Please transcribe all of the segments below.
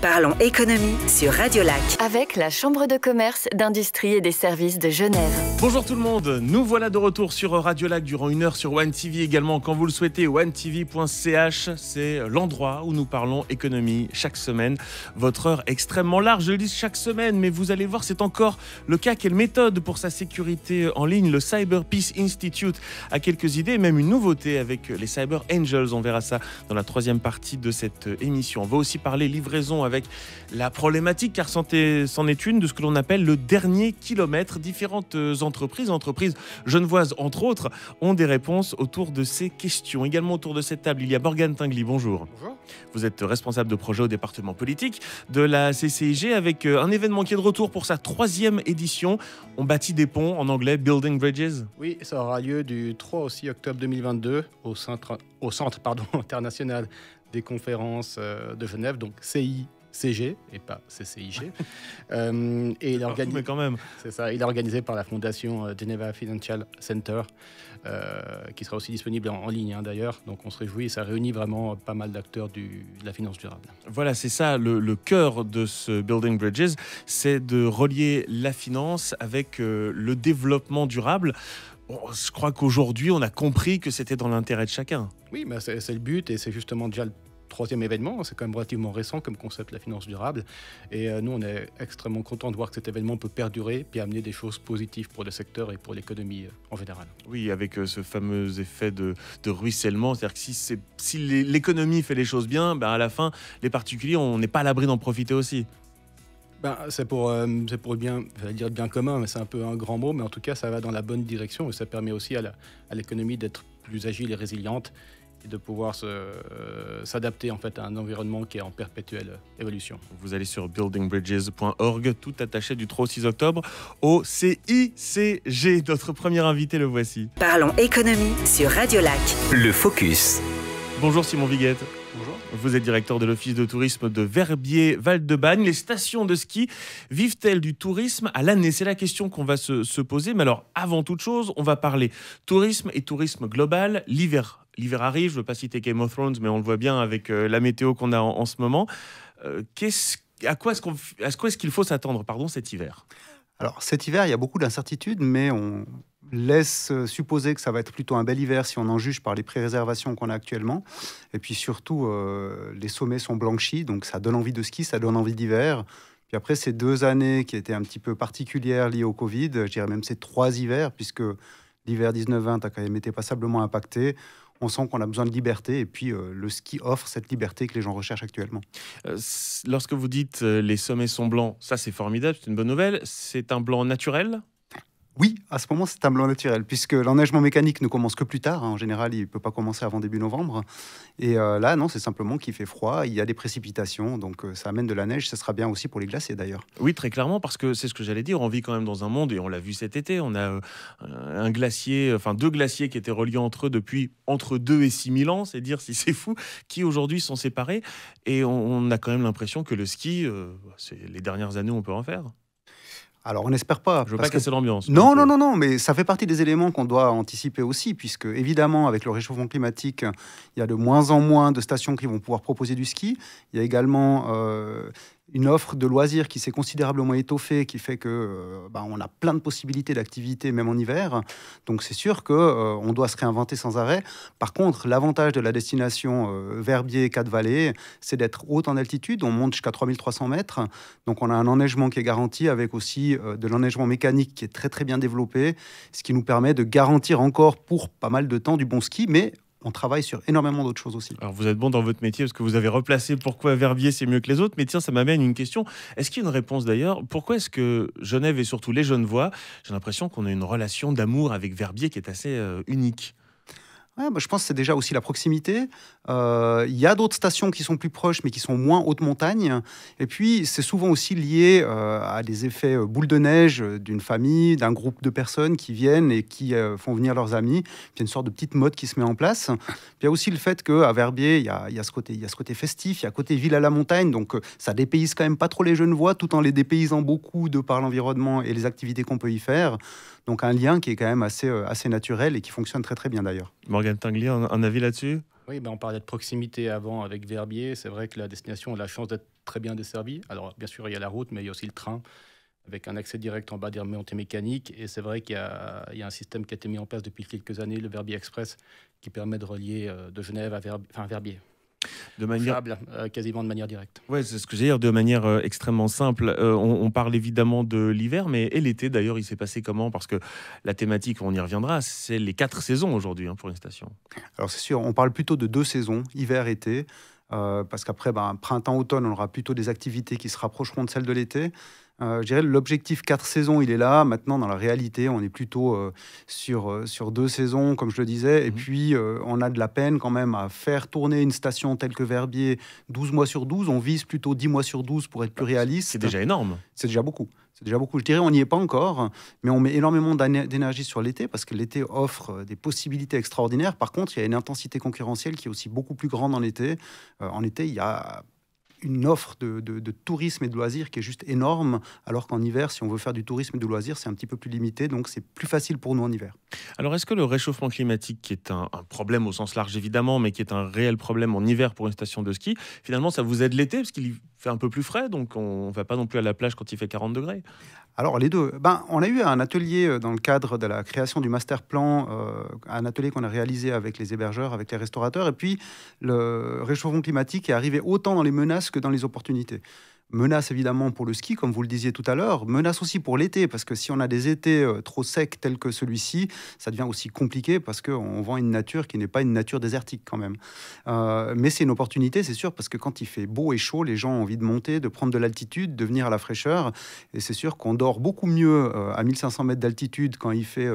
Parlons économie sur Radiolac. Avec la Chambre de commerce, d'industrie et des services de Genève. Bonjour tout le monde, nous voilà de retour sur Radiolac durant une heure sur One TV également quand vous le souhaitez. OneTV.ch, c'est l'endroit où nous parlons économie chaque semaine. Votre heure extrêmement large, je le dis chaque semaine, mais vous allez voir, c'est encore le cas. Quelle méthode pour sa sécurité en ligne? Le Cyber Peace Institute a quelques idées, même une nouveauté avec les Cyber Angels. On verra ça dans la troisième partie de cette émission. On va aussi parler livraison avec la problématique, car c'en est une de ce que l'on appelle le dernier kilomètre. Différentes entreprises genevoises entre autres, ont des réponses autour de ces questions. Également autour de cette table, il y a Morgane Tinguely. Bonjour. Bonjour. Vous êtes responsable de projet au département politique de la CCIG avec un événement qui est de retour pour sa 3e édition. On bâtit des ponts, en anglais, Building Bridges. Oui, ça aura lieu du 3 au 6 octobre 2022 au centre international des conférences de Genève, donc CICG et pas CCIG. Et il est organisé, mais quand même. c'est ça, il est organisé par la fondation Geneva Financial Center, qui sera aussi disponible en ligne d'ailleurs. Donc on se réjouit, ça réunit vraiment pas mal d'acteurs de la finance durable. Voilà, c'est ça le cœur de ce Building Bridges, c'est de relier la finance avec le développement durable. Bon, je crois qu'aujourd'hui, on a compris que c'était dans l'intérêt de chacun. Oui, mais c'est le but et c'est justement déjà le 3e événement. C'est quand même relativement récent comme concept, la finance durable. Et nous, on est extrêmement contents de voir que cet événement peut perdurer puis amener des choses positives pour le secteur et pour l'économie en général. Oui, avec ce fameux effet de ruissellement. C'est-à-dire que si l'économie fait les choses bien, à la fin, les particuliers, on n'est pas à l'abri d'en profiter aussi. C'est pour le bien, j'allais dire bien commun, mais c'est un peu un grand mot, mais en tout cas, ça va dans la bonne direction et ça permet aussi à l'économie d'être plus agile et résiliente et de pouvoir s'adapter en fait à un environnement qui est en perpétuelle évolution. Vous allez sur buildingbridges.org, tout attaché du 3 au 6 octobre au CICG. Notre premier invité, le voici. Parlons économie sur Radiolac. Le Focus. Bonjour Simon Viguette. Bonjour. Vous êtes directeur de l'office de tourisme de Verbier-Val-de-Bagne. Les stations de ski vivent-elles du tourisme à l'année? C'est la question qu'on va se poser. Mais alors, avant toute chose, on va parler tourisme et tourisme global. L'hiver arrive, je ne veux pas citer Game of Thrones, mais on le voit bien avec la météo qu'on a en ce moment. À quoi est-ce qu'il faut s'attendre cet hiver? Alors cet hiver, il y a beaucoup d'incertitudes, mais on laisse supposer que ça va être plutôt un bel hiver si on en juge par les pré-réservations qu'on a actuellement. Et puis surtout, les sommets sont blanchis, donc ça donne envie de ski, ça donne envie d'hiver. Puis après ces 2 années qui étaient un petit peu particulières liées au Covid, je dirais même ces 3 hivers, puisque l'hiver 19-20 a quand même été passablement impacté. On sent qu'on a besoin de liberté et puis le ski offre cette liberté que les gens recherchent actuellement. Lorsque vous dites les sommets sont blancs, ça c'est formidable, c'est une bonne nouvelle. C'est un blanc naturel? Oui, à ce moment, c'est un blanc naturel, puisque l'enneigement mécanique ne commence que plus tard. En général, il ne peut pas commencer avant début novembre. Et là, non, c'est simplement qu'il fait froid, il y a des précipitations, donc ça amène de la neige. Ce sera bien aussi pour les glaciers, d'ailleurs. Oui, très clairement, parce que c'est ce que j'allais dire. On vit quand même dans un monde, et on l'a vu cet été, on a un glacier, enfin 2 glaciers qui étaient reliés entre eux depuis entre 2 et 6 000 ans, c'est dire si c'est fou, qui aujourd'hui sont séparés. Et on a quand même l'impression que le ski, les dernières années, on peut en faire. Alors, on n'espère pas. Je veux pas casser l'ambiance. Non, mais ça fait partie des éléments qu'on doit anticiper aussi, puisque, évidemment, avec le réchauffement climatique, il y a de moins en moins de stations qui vont pouvoir proposer du ski. Il y a également une offre de loisirs qui s'est considérablement étoffée, qui fait que on a plein de possibilités d'activités, même en hiver. Donc, c'est sûr qu'on doit se réinventer sans arrêt. Par contre, l'avantage de la destination Verbier-Quatre-Vallées, c'est d'être haute en altitude. On monte jusqu'à 3300 mètres. Donc, on a un enneigement qui est garanti, avec aussi de l'enneigement mécanique qui est très, très bien développé, ce qui nous permet de garantir encore pour pas mal de temps du bon ski, mais on travaille sur énormément d'autres choses aussi. Alors vous êtes bon dans votre métier parce que vous avez replacé pourquoi Verbier c'est mieux que les autres. Mais tiens, ça m'amène une question. Est-ce qu'il y a une réponse d'ailleurs? Pourquoi est-ce que Genève et surtout les Genevois, j'ai l'impression qu'on a une relation d'amour avec Verbier qui est assez unique? Ouais, je pense que c'est déjà aussi la proximité. Il y a d'autres stations qui sont plus proches, mais qui sont moins haute montagne. Et puis, c'est souvent aussi lié à des effets boule de neige d'une famille, d'un groupe de personnes qui viennent et qui font venir leurs amis. Puis, il y a une sorte de petite mode qui se met en place. Puis, il y a aussi le fait qu'à Verbier, il y a ce côté festif, il y a côté ville à la montagne. Donc, ça dépayse quand même pas trop les Genevois, tout en les dépaysant beaucoup de par l'environnement et les activités qu'on peut y faire. Donc, un lien qui est quand même assez naturel et qui fonctionne très, très bien d'ailleurs. Morgane Tinguely, un avis là-dessus? Oui, on parlait de proximité avant avec Verbier. C'est vrai que la destination a la chance d'être très bien desservie. Alors, bien sûr, il y a la route, mais il y a aussi le train, avec un accès direct en bas des remontées mécaniques. Et c'est vrai qu'il y a un système qui a été mis en place depuis quelques années, le Verbier Express, qui permet de relier de Genève à Verbier. De manière... Fiable, quasiment de manière directe. Ouais, c'est ce que j'ai dire, de manière extrêmement simple. On parle évidemment de l'hiver, mais et l'été d'ailleurs, il s'est passé comment? Parce que la thématique, on y reviendra, c'est les 4 saisons aujourd'hui pour une station. Alors c'est sûr, on parle plutôt de 2 saisons, hiver-été, parce qu'après, printemps-automne, on aura plutôt des activités qui se rapprocheront de celles de l'été. Je dirais l'objectif 4 saisons, il est là. Maintenant, dans la réalité, on est plutôt sur 2 saisons, comme je le disais. Et puis, on a de la peine quand même à faire tourner une station telle que Verbier 12 mois sur 12. On vise plutôt 10 mois sur 12 pour être plus réaliste. C'est déjà énorme. C'est déjà beaucoup. C'est déjà beaucoup. Je dirais, on n'y est pas encore, mais on met énormément d'énergie sur l'été parce que l'été offre des possibilités extraordinaires. Par contre, il y a une intensité concurrentielle qui est aussi beaucoup plus grande en été. En été, il y a une offre de tourisme et de loisirs qui est juste énorme, alors qu'en hiver, si on veut faire du tourisme et du loisir, c'est un petit peu plus limité, donc c'est plus facile pour nous en hiver. Alors, est-ce que le réchauffement climatique, qui est un problème au sens large évidemment, mais qui est un réel problème en hiver pour une station de ski, finalement, ça vous aide l'été, parce qu'il fait un peu plus frais, donc on ne va pas non plus à la plage quand il fait 40 degrés? Alors les deux. On a eu un atelier dans le cadre de la création du master plan, un atelier qu'on a réalisé avec les hébergeurs, avec les restaurateurs, et puis le réchauffement climatique est arrivé autant dans les menaces que dans les opportunités. Menace évidemment pour le ski, comme vous le disiez tout à l'heure. Menace aussi pour l'été, parce que si on a des étés trop secs tels que celui-ci, ça devient aussi compliqué parce qu'on vend une nature qui n'est pas une nature désertique quand même. Mais c'est une opportunité, c'est sûr, parce que quand il fait beau et chaud, les gens ont envie de monter, de prendre de l'altitude, de venir à la fraîcheur. Et c'est sûr qu'on dort beaucoup mieux à 1500 mètres d'altitude quand il fait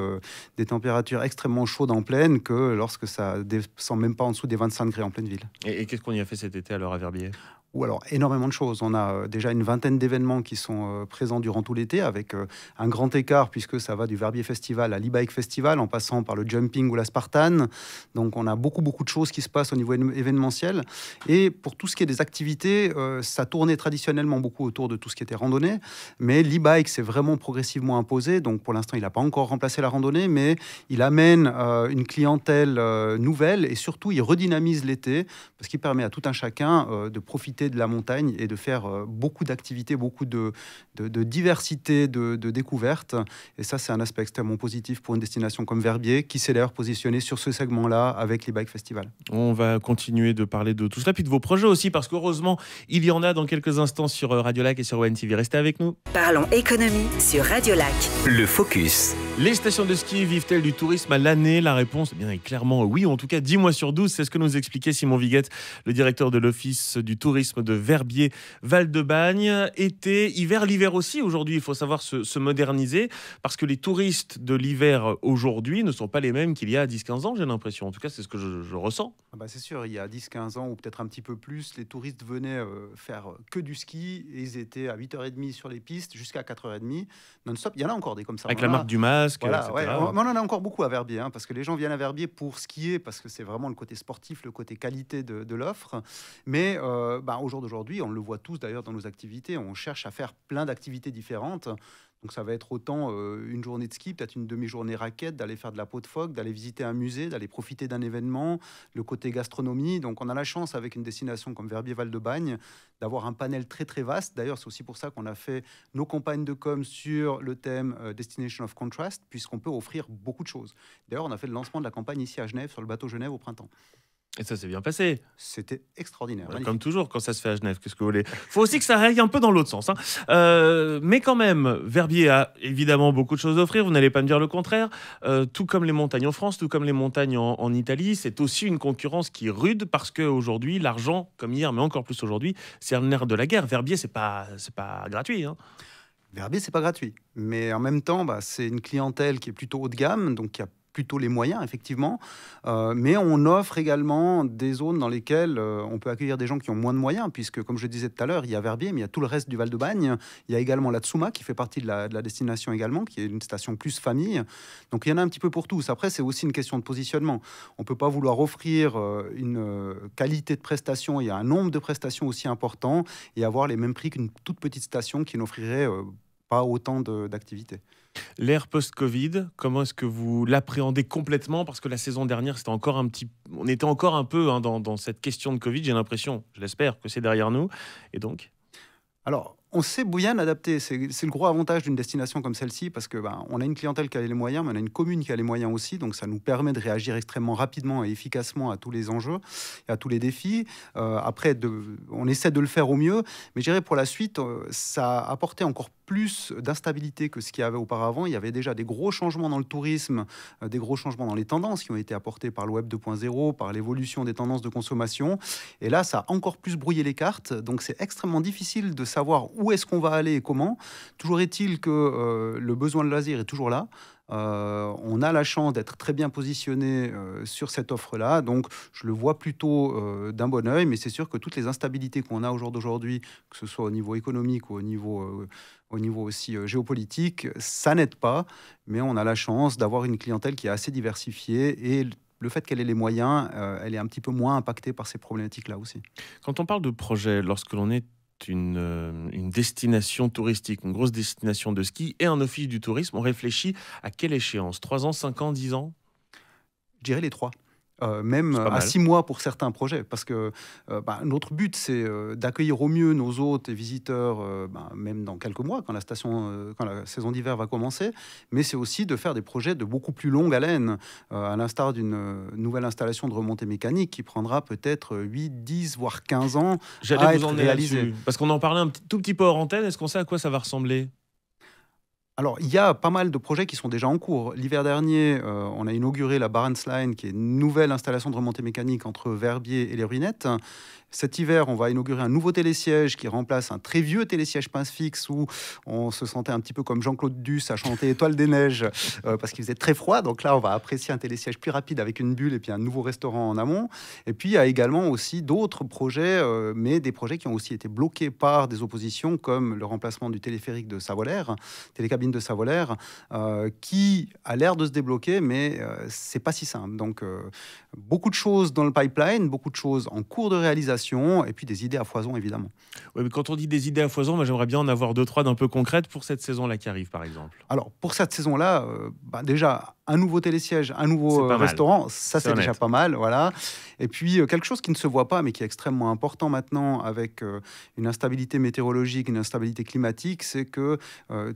des températures extrêmement chaudes en plaine que lorsque ça descend même pas en dessous des 25 degrés en pleine ville. Et qu'est-ce qu'on y a fait cet été alors à Verbier? Ou alors énormément de choses. On a déjà une vingtaine d'événements qui sont présents durant tout l'été, avec un grand écart, puisque ça va du Verbier Festival à l'e-bike Festival, en passant par le jumping ou la Spartan. Donc on a beaucoup de choses qui se passent au niveau événementiel. Et pour tout ce qui est des activités, ça tournait traditionnellement beaucoup autour de tout ce qui était randonnée, mais l'e-bike s'est vraiment progressivement imposé. Donc pour l'instant, il n'a pas encore remplacé la randonnée, mais il amène une clientèle nouvelle, et surtout il redynamise l'été, parce qu'il permet à tout un chacun de profiter de la montagne et de faire beaucoup d'activités, beaucoup de diversité, de découvertes. Et ça, c'est un aspect extrêmement positif pour une destination comme Verbier, qui s'est d'ailleurs positionnée sur ce segment-là avec les Bike Festival. On va continuer de parler de tout cela, puis de vos projets aussi, parce qu'heureusement, il y en a dans quelques instants sur Radio Lac et sur ONE TV. Restez avec nous. Parlons économie sur Radio Lac. Le Focus. Les stations de ski vivent-elles du tourisme à l'année? La réponse est bien clairement oui, ou en tout cas 10 mois sur 12. C'est ce que nous expliquait Simon Viguette, le directeur de l'Office du tourisme de Verbier Val-de-Bagne. Été, hiver, l'hiver aussi. Aujourd'hui, il faut savoir se moderniser, parce que les touristes de l'hiver aujourd'hui ne sont pas les mêmes qu'il y a 10-15 ans, j'ai l'impression. En tout cas, c'est ce que je ressens. C'est sûr, il y a 10-15 ans, ou peut-être un petit peu plus, les touristes venaient faire que du ski, et ils étaient à 8h30 sur les pistes jusqu'à 4h30 non-stop. Il y en a encore des comme ça. Avec la marque du masque, voilà, etc. Ouais, on en a encore beaucoup à Verbier, parce que les gens viennent à Verbier pour skier, parce que c'est vraiment le côté sportif, le côté qualité de l'offre. Mais au jour d'aujourd'hui, on le voit tous d'ailleurs dans nos activités, on cherche à faire plein d'activités différentes. Donc ça va être autant une journée de ski, peut-être une demi-journée raquette, d'aller faire de la peau de phoque, d'aller visiter un musée, d'aller profiter d'un événement, le côté gastronomie. Donc on a la chance, avec une destination comme Verbier-Val-de-Bagne, d'avoir un panel très très vaste. D'ailleurs, c'est aussi pour ça qu'on a fait nos campagnes de com sur le thème Destination of Contrast, puisqu'on peut offrir beaucoup de choses. D'ailleurs, on a fait le lancement de la campagne ici à Genève, sur le bateau Genève au printemps. Et ça s'est bien passé. C'était extraordinaire. Comme toujours, quand ça se fait à Genève, qu'est-ce que vous voulez? Il faut aussi que ça aille un peu dans l'autre sens. Mais quand même, Verbier a évidemment beaucoup de choses à offrir. Vous n'allez pas me dire le contraire. Tout comme les montagnes en France, tout comme les montagnes en Italie, c'est aussi une concurrence qui est rude, parce qu'aujourd'hui, l'argent, comme hier, mais encore plus aujourd'hui, c'est le nerf de la guerre. Verbier, c'est pas gratuit. Verbier, c'est pas gratuit. Mais en même temps, c'est une clientèle qui est plutôt haut de gamme, donc qui a plutôt les moyens, effectivement. Mais on offre également des zones dans lesquelles on peut accueillir des gens qui ont moins de moyens, puisque, comme je disais tout à l'heure, il y a Verbier, mais il y a tout le reste du Val-de-Bagne. Il y a également la Tsuma, qui fait partie de la destination également, qui est une station plus famille. Donc, il y en a un petit peu pour tous. Après, c'est aussi une question de positionnement. On ne peut pas vouloir offrir une qualité de prestation et un nombre de prestations aussi important et avoir les mêmes prix qu'une toute petite station qui n'offrirait pas autant d'activités. L'ère post-Covid, comment est-ce que vous l'appréhendez complètement? Parce que la saison dernière, on était encore un peu dans cette question de Covid. J'ai l'impression, je l'espère, que c'est derrière nous. Et donc Alors, on sait bien adapter. C'est le gros avantage d'une destination comme celle-ci parce que on a une clientèle qui a les moyens, mais on a une commune qui a les moyens aussi. Donc, ça nous permet de réagir extrêmement rapidement et efficacement à tous les enjeux et à tous les défis. Après, on essaie de le faire au mieux. Mais je dirais pour la suite, ça a apporté encore plus d'instabilité que ce qu'il y avait auparavant. Il y avait déjà des gros changements dans le tourisme, des gros changements dans les tendances qui ont été apportés par le Web 2.0, par l'évolution des tendances de consommation. Et là, ça a encore plus brouillé les cartes. Donc, c'est extrêmement difficile de savoir où est-ce qu'on va aller et comment. Toujours est-il que le besoin de loisir est toujours là. On a la chance d'être très bien positionné sur cette offre-là, donc je le vois plutôt d'un bon œil, mais c'est sûr que toutes les instabilités qu'on a au jour d'aujourd'hui, que ce soit au niveau économique ou au niveau aussi géopolitique, ça n'aide pas, mais on a la chance d'avoir une clientèle qui est assez diversifiée et le fait qu'elle ait les moyens, elle est un petit peu moins impactée par ces problématiques-là aussi. Quand on parle de projet, lorsque l'on est une destination touristique, une grosse destination de ski et un office du tourisme, on réfléchit à quelle échéance? 3 ans, 5 ans, 10 ans? Je dirais les 3. Même à 6 mois pour certains projets, parce que notre but, c'est d'accueillir au mieux nos hôtes et visiteurs, même dans quelques mois, quand la saison d'hiver va commencer, mais c'est aussi de faire des projets de beaucoup plus longue haleine, à l'instar d'une nouvelle installation de remontée mécanique qui prendra peut-être 8, 10, voire 15 ans à être réalisée. Parce qu'on en parlait tout petit peu hors antenne, est-ce qu'on sait à quoi ça va ressembler? Alors, il y a pas mal de projets qui sont déjà en cours. L'hiver dernier, on a inauguré la Barents Line, qui est une nouvelle installation de remontée mécanique entre Verbier et les Ruinettes. Cet hiver, on va inaugurer un nouveau télésiège qui remplace un très vieux télésiège pince fixe où on se sentait un petit peu comme Jean-Claude Duss à chanter Étoile des Neiges parce qu'il faisait très froid. Donc là, on va apprécier un télésiège plus rapide avec une bulle et puis un nouveau restaurant en amont. Et puis, il y a également aussi d'autres projets, mais des projets qui ont aussi été bloqués par des oppositions, comme le remplacement du téléphérique de Savollaire, télécabine de Savollaire, qui a l'air de se débloquer, mais c'est pas si simple. Donc, beaucoup de choses dans le pipeline, beaucoup de choses en cours de réalisation, et puis des idées à foison, évidemment. Oui, mais quand on dit des idées à foison, moi j'aimerais bien en avoir 2-3 d'un peu concrètes pour cette saison-là qui arrive, par exemple. Alors, pour cette saison-là, déjà, un nouveau télésiège, un nouveau restaurant, ça c'est déjà pas mal, voilà. Et puis, quelque chose qui ne se voit pas, mais qui est extrêmement important maintenant, avec une instabilité météorologique, une instabilité climatique, c'est que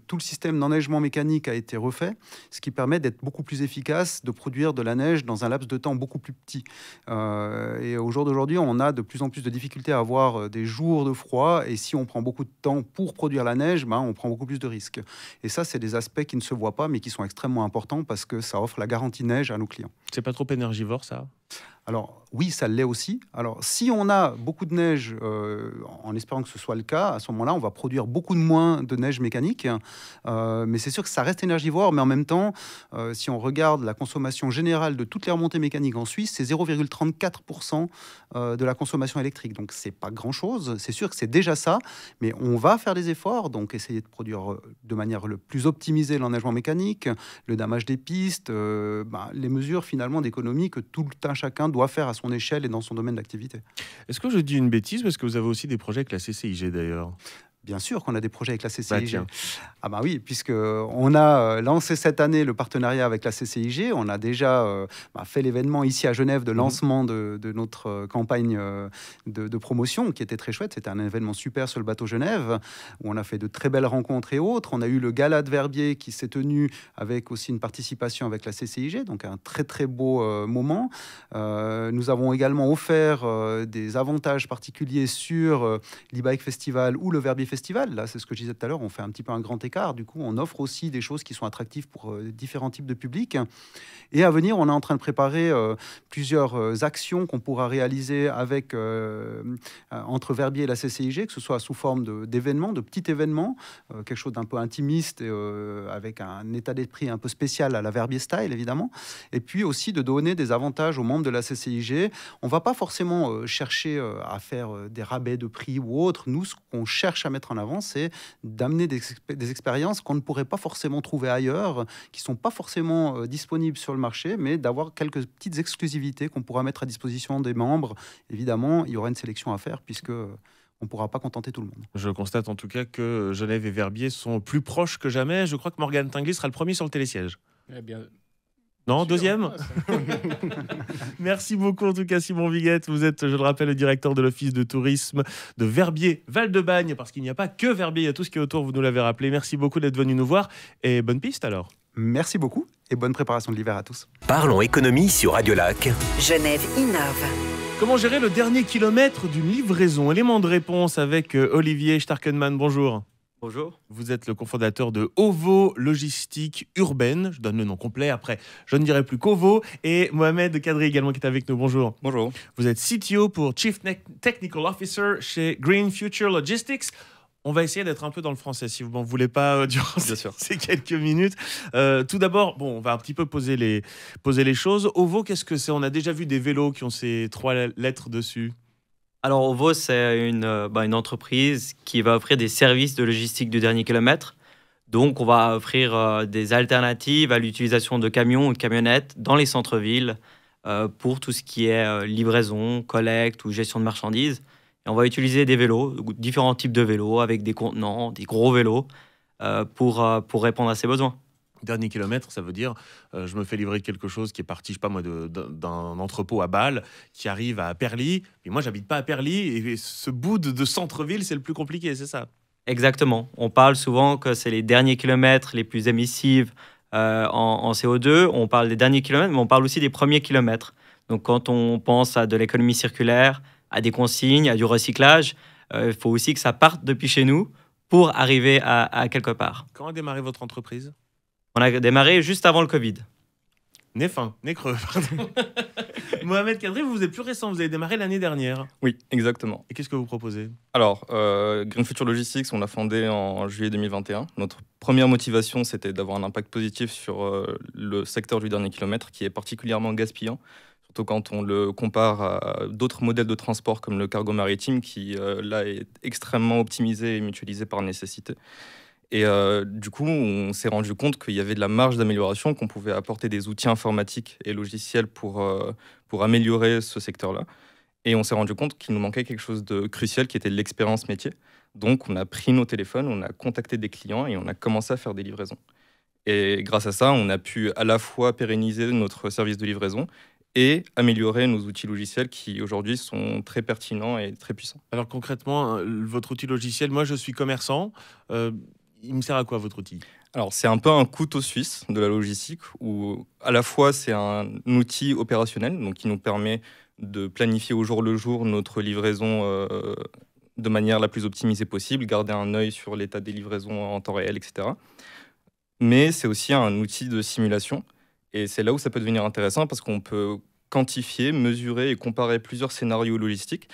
tout le système d'enneigement mécanique a été refait, ce qui permet d'être beaucoup plus efficace, de produire de la neige dans un laps de temps beaucoup plus petit. Et au jour d'aujourd'hui, on a de plus en plus de difficultés à avoir des jours de froid, et si on prend beaucoup de temps pour produire la neige, on prend beaucoup plus de risques. Et ça, c'est des aspects qui ne se voient pas, mais qui sont extrêmement importants parce que ça offre la garantie neige à nos clients. C'est pas trop énergivore, ça? Alors oui, ça l'est aussi. Alors si on a beaucoup de neige, en espérant que ce soit le cas, à ce moment-là, on va produire beaucoup de moins de neige mécanique. Mais c'est sûr que ça reste énergivore. Mais en même temps, si on regarde la consommation générale de toutes les remontées mécaniques en Suisse, c'est 0,34% de la consommation électrique. Donc c'est pas grand-chose. C'est sûr que c'est déjà ça. Mais on va faire des efforts. Donc essayer de produire de manière le plus optimisée l'enneigement mécanique, le damage des pistes, les mesures finalement d'économie que tout un chacun doit faire à son échelle et dans son domaine d'activité. Est-ce que je dis une bêtise, parce que vous avez aussi des projets avec la CCIG d'ailleurs? Bien sûr qu'on a des projets avec la CCIG. Oui, puisqu'on a lancé cette année le partenariat avec la CCIG. On a déjà fait l'événement ici à Genève de lancement de notre campagne de promotion, qui était très chouette. C'était un événement super sur le bateau Genève, où on a fait de très belles rencontres et autres. On a eu le gala de Verbier qui s'est tenu avec aussi une participation avec la CCIG, donc un très très beau moment. Nous avons également offert des avantages particuliers sur l'e-bike festival ou le Verbier Festival. Là, c'est ce que je disais tout à l'heure, on fait un petit peu un grand écart. Du coup, on offre aussi des choses qui sont attractives pour différents types de publics. Et à venir, on est en train de préparer plusieurs actions qu'on pourra réaliser avec, entre Verbier et la CCIG, que ce soit sous forme d'événements, de petits événements, quelque chose d'un peu intimiste, et, avec un état d'esprit un peu spécial à la Verbier style, évidemment. Et puis aussi de donner des avantages aux membres de la CCIG. On ne va pas forcément chercher à faire des rabais de prix ou autre. Nous, ce qu'on cherche à mettre en avant, c'est d'amener des expériences qu'on ne pourrait pas forcément trouver ailleurs, qui ne sont pas forcément disponibles sur le marché, mais d'avoir quelques petites exclusivités qu'on pourra mettre à disposition des membres. Évidemment, il y aura une sélection à faire, puisque on ne pourra pas contenter tout le monde. Je constate en tout cas que Genève et Verbier sont plus proches que jamais. Je crois que Morgane Tinguely sera le premier sur le télésiège. Eh bien... Non, deuxième. Merci beaucoup en tout cas Simon Viguette. Vous êtes, je le rappelle, le directeur de l'office de tourisme de Verbier, Val-de-Bagne, parce qu'il n'y a pas que Verbier, il y a tout ce qui est autour, vous nous l'avez rappelé. Merci beaucoup d'être venu nous voir et bonne piste alors. Merci beaucoup et bonne préparation de l'hiver à tous. Parlons économie sur Radio Lac. Genève innove. Comment gérer le dernier kilomètre d'une livraison? Élément de réponse avec Olivier Starkenman. Bonjour. Bonjour. Vous êtes le cofondateur de OVO Logistique Urbaine. Je donne le nom complet, après je ne dirai plus qu'OVO. Et Mohamed Kadri également qui est avec nous. Bonjour. Bonjour. Vous êtes CTO pour Chief Technical Officer chez Green Future Logistics. On va essayer d'être un peu dans le français, si vous m'en voulez pas, durant ces quelques minutes. Tout d'abord, bon, on va un petit peu poser les choses. OVO, qu'est-ce que c'est? On a déjà vu des vélos qui ont ces 3 lettres dessus. Alors, OVO, c'est une entreprise qui va offrir des services de logistique du dernier kilomètre. Donc, on va offrir des alternatives à l'utilisation de camions ou de camionnettes dans les centres-villes pour tout ce qui est livraison, collecte ou gestion de marchandises. Et on va utiliser des vélos, différents types de vélos, avec des contenants, des gros vélos, pour répondre à ces besoins. Dernier kilomètre, ça veut dire je me fais livrer quelque chose qui est parti, je sais pas moi, d'un entrepôt à Bâle, qui arrive à Perly. Et moi, j'habite pas à Perly, et ce bout de centre-ville, c'est le plus compliqué, c'est ça? Exactement. On parle souvent que c'est les derniers kilomètres les plus émissifs en CO2. On parle des derniers kilomètres, mais on parle aussi des premiers kilomètres. Donc, quand on pense à de l'économie circulaire, à des consignes, à du recyclage, il faut aussi que ça parte depuis chez nous pour arriver à quelque part. Quand a démarré votre entreprise? On a démarré juste avant le Covid. Né fin, né creux, pardon. Mohamed Kadri, vous êtes plus récent, vous avez démarré l'année dernière. Oui, exactement. Et qu'est-ce que vous proposez? Alors, Green Future Logistics, on l'a fondé en juillet 2021. Notre première motivation, c'était d'avoir un impact positif sur le secteur du dernier kilomètre, qui est particulièrement gaspillant, surtout quand on le compare à d'autres modèles de transport comme le cargo maritime, qui là est extrêmement optimisé et mutualisé par nécessité. Et du coup, on s'est rendu compte qu'il y avait de la marge d'amélioration, qu'on pouvait apporter des outils informatiques et logiciels pour améliorer ce secteur-là. Et on s'est rendu compte qu'il nous manquait quelque chose de crucial, qui était l'expérience métier. Donc, on a pris nos téléphones, on a contacté des clients et on a commencé à faire des livraisons. Et grâce à ça, on a pu à la fois pérenniser notre service de livraison et améliorer nos outils logiciels qui aujourd'hui sont très pertinents et très puissants. Alors concrètement, votre outil logiciel, moi je suis commerçant, il me sert à quoi votre outil? Alors c'est un peu un couteau suisse de la logistique où à la fois c'est un outil opérationnel donc qui nous permet de planifier au jour le jour notre livraison de manière la plus optimisée possible, garder un œil sur l'état des livraisons en temps réel, etc. Mais c'est aussi un outil de simulation et c'est là où ça peut devenir intéressant parce qu'on peut quantifier, mesurer et comparer plusieurs scénarios logistiques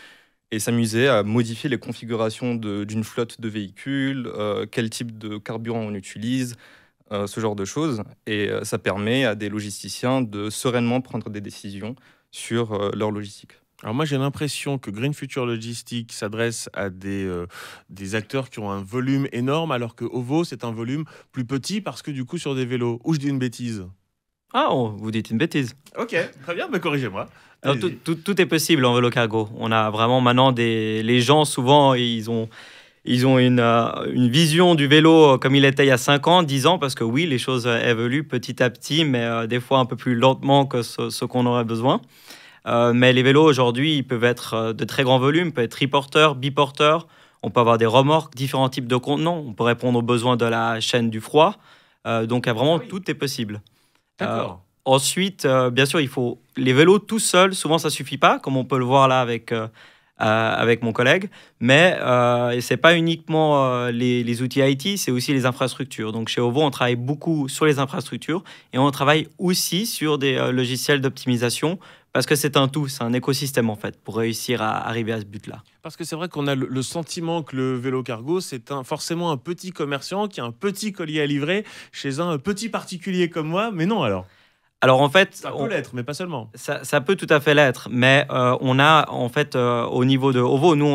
et s'amuser à modifier les configurations d'une flotte de véhicules, quel type de carburant on utilise, ce genre de choses. Et ça permet à des logisticiens de sereinement prendre des décisions sur leur logistique. Alors moi j'ai l'impression que Green Future Logistics s'adresse à des acteurs qui ont un volume énorme, alors que OVO c'est un volume plus petit parce que du coup sur des vélos. Ou je dis une bêtise? Ah, vous dites une bêtise. Ok, très bien, mais corrigez-moi. Alors, tout est possible en vélo cargo. On a vraiment maintenant les gens, souvent, ils ont une vision du vélo comme il était il y a 5 ans, 10 ans, parce que oui, les choses évoluent petit à petit, mais des fois un peu plus lentement que ce qu'on aurait besoin. Mais les vélos, aujourd'hui, ils peuvent être de très grands volumes, peuvent être triporteurs, biporteurs. On peut avoir des remorques, différents types de contenants. On peut répondre aux besoins de la chaîne du froid. Donc, vraiment, tout est possible. D'accord. Ensuite, bien sûr, les vélos tout seuls, souvent ça suffit pas, comme on peut le voir là avec mon collègue. Mais c'est pas uniquement les outils IT, c'est aussi les infrastructures. Donc chez OVO, on travaille beaucoup sur les infrastructures et on travaille aussi sur des logiciels d'optimisation parce que c'est un tout, c'est un écosystème en fait pour réussir à arriver à ce but-là. Parce que c'est vrai qu'on a le sentiment que le vélo cargo, c'est forcément un petit commerçant qui a un petit colis à livrer chez un petit particulier comme moi, mais non alors. Alors en fait, ça peut l'être, mais pas seulement. Ça peut tout à fait l'être, mais on a en fait au niveau de OVO, nous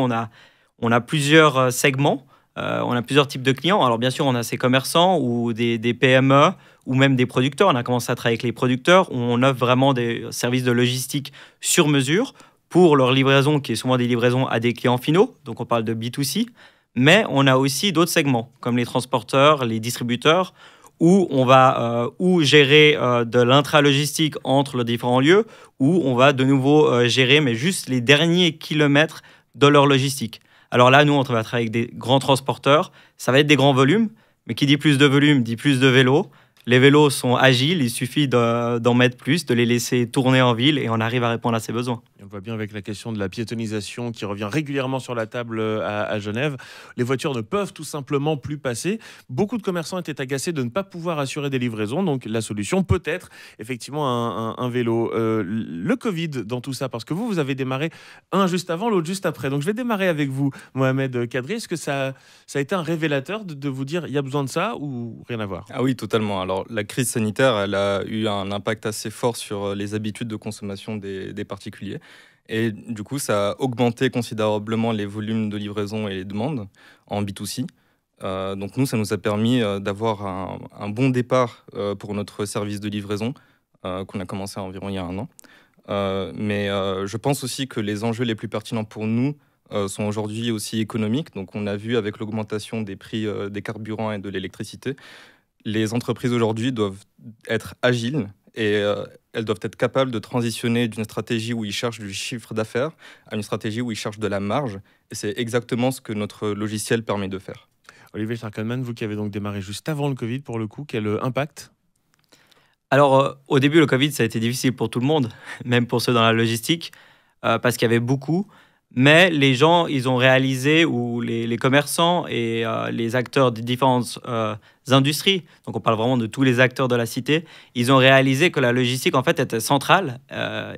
on a plusieurs segments, on a plusieurs types de clients. Alors bien sûr, on a ces commerçants ou des PME ou même des producteurs. On a commencé à travailler avec les producteurs où on offre vraiment des services de logistique sur mesure pour leur livraison, qui est souvent des livraisons à des clients finaux. Donc on parle de B2C, mais on a aussi d'autres segments comme les transporteurs, les distributeurs, où on va ou gérer de l'intralogistique entre les différents lieux, ou on va de nouveau gérer, mais juste les derniers kilomètres de leur logistique. Alors là, nous, on va travailler avec des grands transporteurs. Ça va être des grands volumes, mais qui dit plus de volume, dit plus de vélos. Les vélos sont agiles, il suffit d'en mettre plus, de les laisser tourner en ville et on arrive à répondre à ses besoins. On voit bien avec la question de la piétonisation qui revient régulièrement sur la table à Genève. Les voitures ne peuvent tout simplement plus passer. Beaucoup de commerçants étaient agacés de ne pas pouvoir assurer des livraisons. Donc la solution peut être effectivement un vélo. Le Covid dans tout ça, parce que vous avez démarré un juste avant, l'autre juste après. Donc je vais démarrer avec vous, Mohamed Kadri. Est-ce que ça a été un révélateur de vous dire il y a besoin de ça ou rien à voir? Ah oui, totalement. Alors la crise sanitaire, elle a eu un impact assez fort sur les habitudes de consommation des particuliers. Et du coup, ça a augmenté considérablement les volumes de livraison et les demandes en B2C. Donc nous, ça nous a permis d'avoir un bon départ pour notre service de livraison qu'on a commencé environ il y a 1 an. Mais je pense aussi que les enjeux les plus pertinents pour nous sont aujourd'hui aussi économiques. Donc on a vu avec l'augmentation des prix des carburants et de l'électricité, les entreprises aujourd'hui doivent être agiles et elles doivent être capables de transitionner d'une stratégie où ils cherchent du chiffre d'affaires à une stratégie où ils cherchent de la marge. Et c'est exactement ce que notre logiciel permet de faire. Olivier Starkenman, vous qui avez donc démarré juste avant le Covid, pour le coup, quel impact? Alors, au début, le Covid, ça a été difficile pour tout le monde, même pour ceux dans la logistique, parce qu'il y avait beaucoup. Mais les gens, ils ont réalisé, ou les commerçants et les acteurs des différentes industries, donc on parle vraiment de tous les acteurs de la cité, ils ont réalisé que la logistique, en fait, était centrale.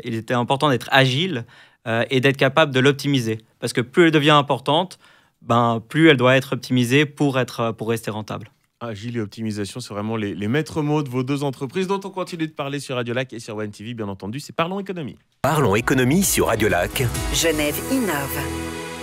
Il était important d'être agile et d'être capable de l'optimiser. Parce que plus elle devient importante, plus elle doit être optimisée pour rester rentable. Agile et optimisation, c'est vraiment les maîtres mots de vos deux entreprises dont on continue de parler sur Radio Lac et sur One TV, bien entendu. C'est Parlons Économie. Parlons économie sur Radio Lac. Genève innove.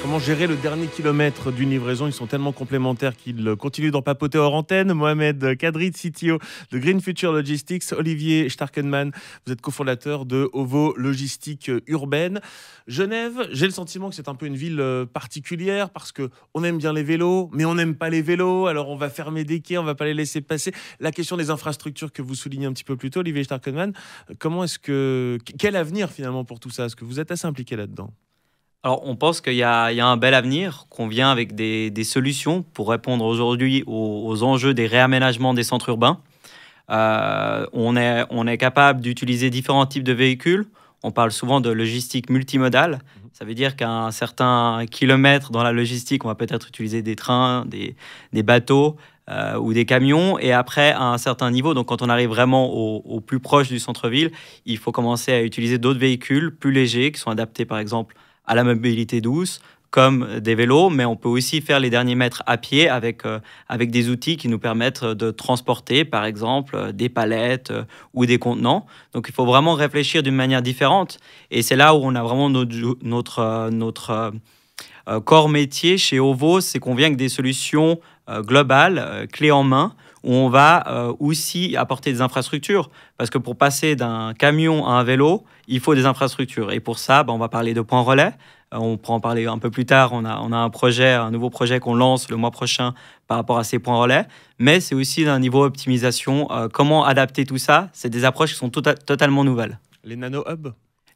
Comment gérer le dernier kilomètre d'une livraison? Ils sont tellement complémentaires qu'ils continuent d'en papoter hors antenne. Mohamed Kadri, CTO de Green Future Logistics. Olivier Starkenman, vous êtes cofondateur de OVO Logistique Urbaine. Genève, j'ai le sentiment que c'est un peu une ville particulière parce qu'on aime bien les vélos, mais on n'aime pas les vélos. Alors on va fermer des quais, on ne va pas les laisser passer. La question des infrastructures que vous soulignez un petit peu plus tôt, Olivier Starkenman, quel avenir finalement pour tout ça? Est-ce que vous êtes assez impliqué là-dedans? Alors, on pense qu'il y a un bel avenir, qu'on vient avec des solutions pour répondre aujourd'hui aux enjeux des réaménagements des centres urbains. On est capable d'utiliser différents types de véhicules. On parle souvent de logistique multimodale. Ça veut dire qu'à un certain kilomètre dans la logistique, on va peut-être utiliser des trains, des bateaux ou des camions. Et après, à un certain niveau, donc quand on arrive vraiment au plus proche du centre-ville, il faut commencer à utiliser d'autres véhicules plus légers qui sont adaptés, par exemple, à la mobilité douce, comme des vélos, mais on peut aussi faire les derniers mètres à pied avec des outils qui nous permettent de transporter, par exemple, des palettes ou des contenants. Donc, il faut vraiment réfléchir d'une manière différente. Et c'est là où on a vraiment notre corps métier chez OVO, c'est qu'on vient avec des solutions globales, clés en main, où on va aussi apporter des infrastructures. Parce que pour passer d'un camion à un vélo, il faut des infrastructures. Et pour ça, on va parler de points relais. On pourra en parler un peu plus tard. On a un nouveau projet qu'on lance le mois prochain par rapport à ces points relais. Mais c'est aussi d'un niveau optimisation. Comment adapter tout ça? C'est des approches qui sont totalement nouvelles. Les nano-hubs?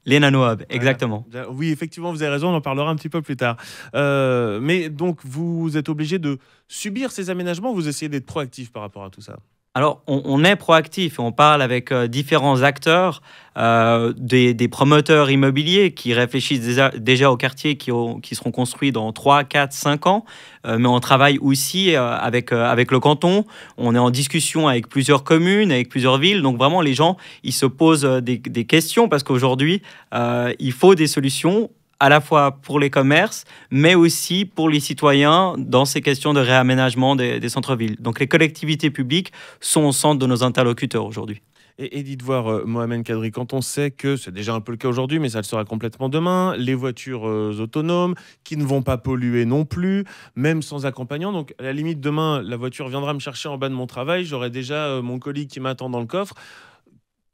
Les nano-hubs, exactement. Voilà. Oui, effectivement, vous avez raison, on en parlera un petit peu plus tard. Mais donc, vous êtes obligé de subir ces aménagements ou vous essayez d'être proactif par rapport à tout ça? Alors, on est proactif et on parle avec différents acteurs, des promoteurs immobiliers qui réfléchissent déjà aux quartiers qui seront construits dans 3, 4, 5 ans. Mais on travaille aussi avec le canton. On est en discussion avec plusieurs communes, avec plusieurs villes. Donc vraiment, les gens, ils se posent des questions parce qu'aujourd'hui, il faut des solutions à la fois pour les commerces, mais aussi pour les citoyens dans ces questions de réaménagement des centres-villes. Donc les collectivités publiques sont au centre de nos interlocuteurs aujourd'hui. Et dites voir, Mohamed Kadri, quand on sait que c'est déjà un peu le cas aujourd'hui, mais ça le sera complètement demain, les voitures autonomes qui ne vont pas polluer non plus, même sans accompagnant. Donc à la limite, demain, la voiture viendra me chercher en bas de mon travail, j'aurai déjà mon colis qui m'attend dans le coffre.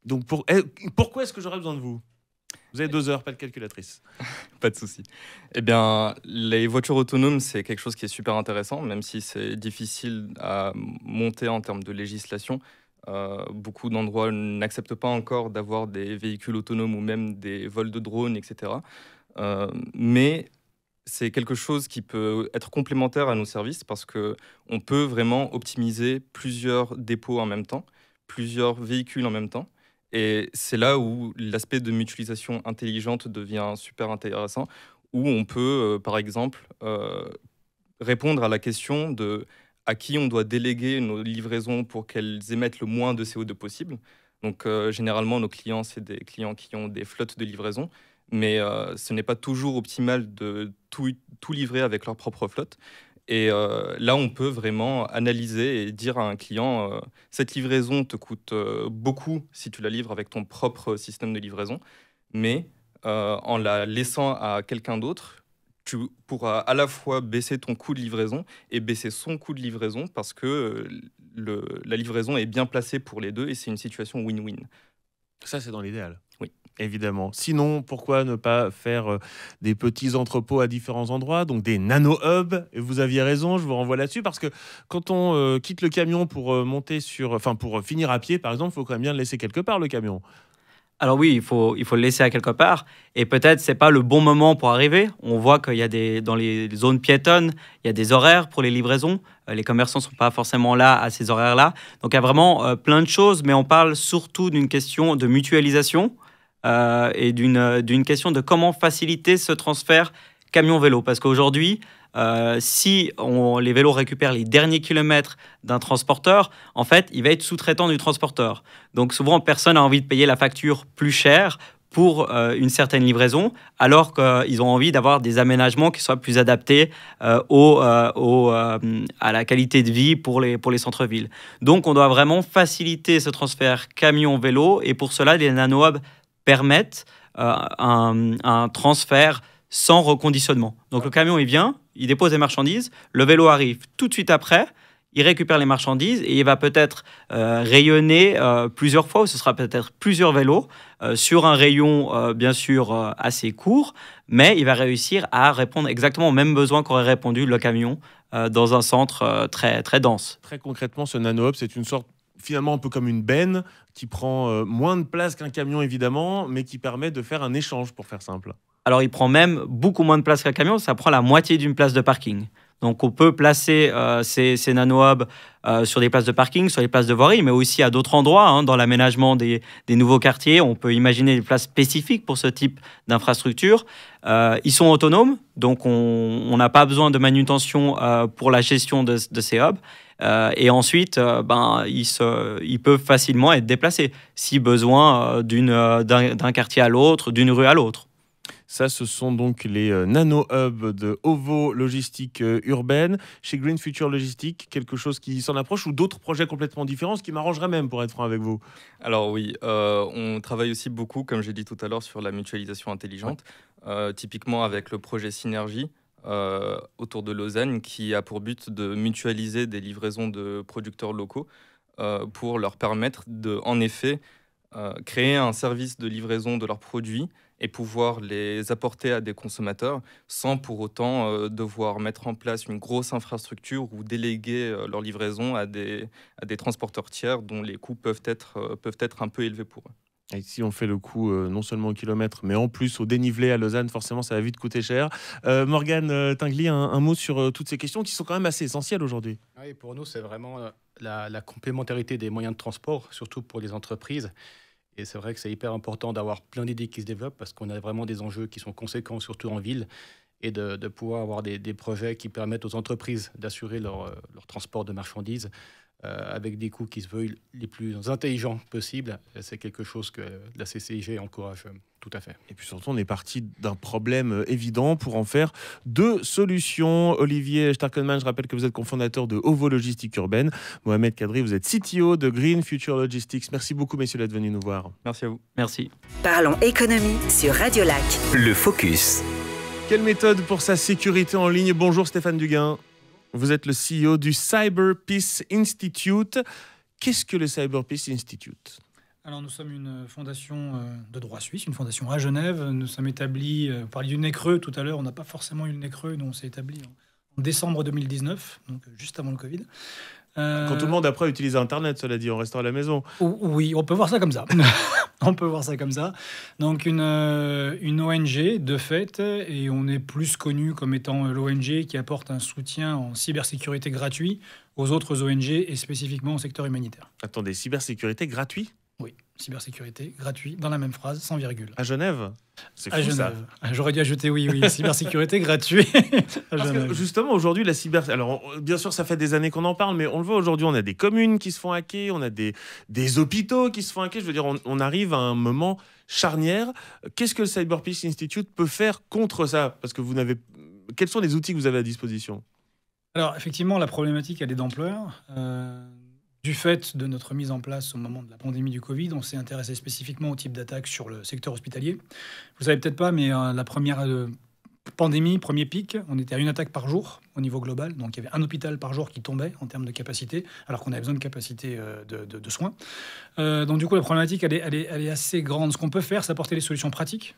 Donc pourquoi est-ce que j'aurais besoin de vous? Vous avez 2 heures, pas de calculatrice. Pas de souci. Eh bien, les voitures autonomes, c'est quelque chose qui est super intéressant, même si c'est difficile à monter en termes de législation. Beaucoup d'endroits n'acceptent pas encore d'avoir des véhicules autonomes ou même des vols de drones, etc. Mais c'est quelque chose qui peut être complémentaire à nos services parce qu'on peut vraiment optimiser plusieurs dépôts en même temps, plusieurs véhicules en même temps. Et c'est là où l'aspect de mutualisation intelligente devient super intéressant, où on peut, par exemple, répondre à la question de à qui on doit déléguer nos livraisons pour qu'elles émettent le moins de CO2 possible. Donc, généralement, nos clients, c'est des clients qui ont des flottes de livraison, mais ce n'est pas toujours optimal de tout livrer avec leur propre flotte. Et là, on peut vraiment analyser et dire à un client, cette livraison te coûte beaucoup si tu la livres avec ton propre système de livraison, mais en la laissant à quelqu'un d'autre, tu pourras à la fois baisser ton coût de livraison et baisser son coût de livraison parce que la livraison est bien placée pour les deux et c'est une situation win-win. Ça, c'est dans l'idéal. Oui. Évidemment. Sinon, pourquoi ne pas faire des petits entrepôts à différents endroits, donc des nano-hubs? Et vous aviez raison, je vous renvoie là-dessus, parce que quand on quitte le camion pour pour finir à pied, par exemple, il faut quand même bien le laisser quelque part, le camion. Alors oui, il faut le laisser à quelque part. Et peut-être c'est pas le bon moment pour arriver. On voit qu'il y a dans les zones piétonnes, il y a des horaires pour les livraisons. Les commerçants ne sont pas forcément là à ces horaires-là. Donc il y a vraiment plein de choses, mais on parle surtout d'une question de mutualisation et d'une question de comment faciliter ce transfert camion-vélo. Parce qu'aujourd'hui, si les vélos récupèrent les derniers kilomètres d'un transporteur, en fait, il va être sous-traitant du transporteur. Donc souvent, personne n'a envie de payer la facture plus chère pour une certaine livraison, alors qu'ils ont envie d'avoir des aménagements qui soient plus adaptés à la qualité de vie pour les centres-villes. Donc on doit vraiment faciliter ce transfert camion-vélo, et pour cela, les nano-hubs permettent un transfert sans reconditionnement. Donc le camion, il vient, il dépose les marchandises, le vélo arrive tout de suite après, il récupère les marchandises et il va peut-être rayonner plusieurs fois, ou ce sera peut-être plusieurs vélos sur un rayon bien sûr assez court, mais il va réussir à répondre exactement aux mêmes besoins qu'aurait répondu le camion dans un centre très, très dense. Très concrètement, ce nano-hub, c'est une sorte, finalement un peu comme une benne, qui prend moins de place qu'un camion évidemment, mais qui permet de faire un échange, pour faire simple. Alors, il prend même beaucoup moins de place qu'un camion, ça prend la moitié d'une place de parking. Donc, on peut placer ces nano-hubs sur des places de parking, sur les places de voirie, mais aussi à d'autres endroits, dans l'aménagement des nouveaux quartiers. On peut imaginer des places spécifiques pour ce type d'infrastructure. Ils sont autonomes, donc on n'a pas besoin de manutention pour la gestion de ces hubs. Et ensuite, ils peuvent facilement être déplacés si besoin d'un quartier à l'autre, d'une rue à l'autre. Ça, ce sont donc les nano-hubs de OVO Logistique Urbaine. Chez Green Future Logistique, quelque chose qui s'en approche ou d'autres projets complètement différents, ce qui m'arrangerait même, pour être franc avec vous? Alors oui, on travaille aussi beaucoup, comme j'ai dit tout à l'heure, sur la mutualisation intelligente, typiquement avec le projet Synergie autour de Lausanne, qui a pour but de mutualiser des livraisons de producteurs locaux pour leur permettre de, en effet, créer un service de livraison de leurs produits et pouvoir les apporter à des consommateurs sans pour autant devoir mettre en place une grosse infrastructure ou déléguer leur livraison à des transporteurs tiers dont les coûts peuvent être un peu élevés pour eux. Et si on fait le coût non seulement au kilomètre, mais en plus au dénivelé à Lausanne, forcément ça va vite coûter cher. Morgane Tinguely, un mot sur toutes ces questions qui sont quand même assez essentielles aujourd'hui. Oui, pour nous, c'est vraiment la complémentarité des moyens de transport, surtout pour les entreprises. Et c'est vrai que c'est hyper important d'avoir plein d'idées qui se développent parce qu'on a vraiment des enjeux qui sont conséquents, surtout en ville, et de pouvoir avoir des projets qui permettent aux entreprises d'assurer leur transport de marchandises avec des coûts qui se veulent les plus intelligents possibles. C'est quelque chose que la CCIG encourage tout à fait. Et puis surtout, on est parti d'un problème évident pour en faire deux solutions. Olivier Starkenman, je rappelle que vous êtes cofondateur de OVO Logistique Urbaine. Mohamed Kadri, vous êtes CTO de Green Future Logistics. Merci beaucoup, messieurs, d'être venus nous voir. Merci à vous. Merci. Parlons économie sur Radio Lac. Le Focus. Quelle méthode pour sa sécurité en ligne? Bonjour Stéphane Duguin. Vous êtes le CEO du Cyber Peace Institute. Qu'est-ce que le Cyber Peace Institute? Alors, nous sommes une fondation de droit suisse, une fondation à Genève. Nous sommes établis, vous parliez du nez creux tout à l'heure, on n'a pas forcément eu le nez creux, nous on s'est établi en décembre 2019, donc juste avant le Covid. Quand tout le monde après utilise Internet, cela dit, en restant à la maison. Oui, on peut voir ça comme ça. On peut voir ça comme ça. Donc une ONG de fait, et on est plus connu comme étant l'ONG qui apporte un soutien en cybersécurité gratuit aux autres ONG et spécifiquement au secteur humanitaire. Attendez, cybersécurité gratuit? Oui, cybersécurité gratuit, dans la même phrase, sans virgule. À Genève? C'est fou, À Genève. ça. J'aurais dû ajouter oui, cybersécurité gratuit à Parce Genève. que justement, aujourd'hui, la cyber... Alors, bien sûr, ça fait des années qu'on en parle, mais on le voit aujourd'hui, on a des communes qui se font hacker, on a des hôpitaux qui se font hacker. Je veux dire, on arrive à un moment charnière. Qu'est-ce que le Cyber Peace Institute peut faire contre ça? Parce que vous n'avez... Quels sont les outils que vous avez à disposition? Alors, effectivement, la problématique, elle est d'ampleur. Du fait de notre mise en place au moment de la pandémie du Covid, on s'est intéressé spécifiquement au type d'attaque sur le secteur hospitalier. Vous ne savez peut-être pas, mais la première pandémie, premier pic, on était à une attaque par jour au niveau global. Donc, il y avait un hôpital par jour qui tombait en termes de capacité, alors qu'on avait besoin de capacité de soins. Donc, du coup, la problématique, elle est assez grande. Ce qu'on peut faire, c'est apporter des solutions pratiques,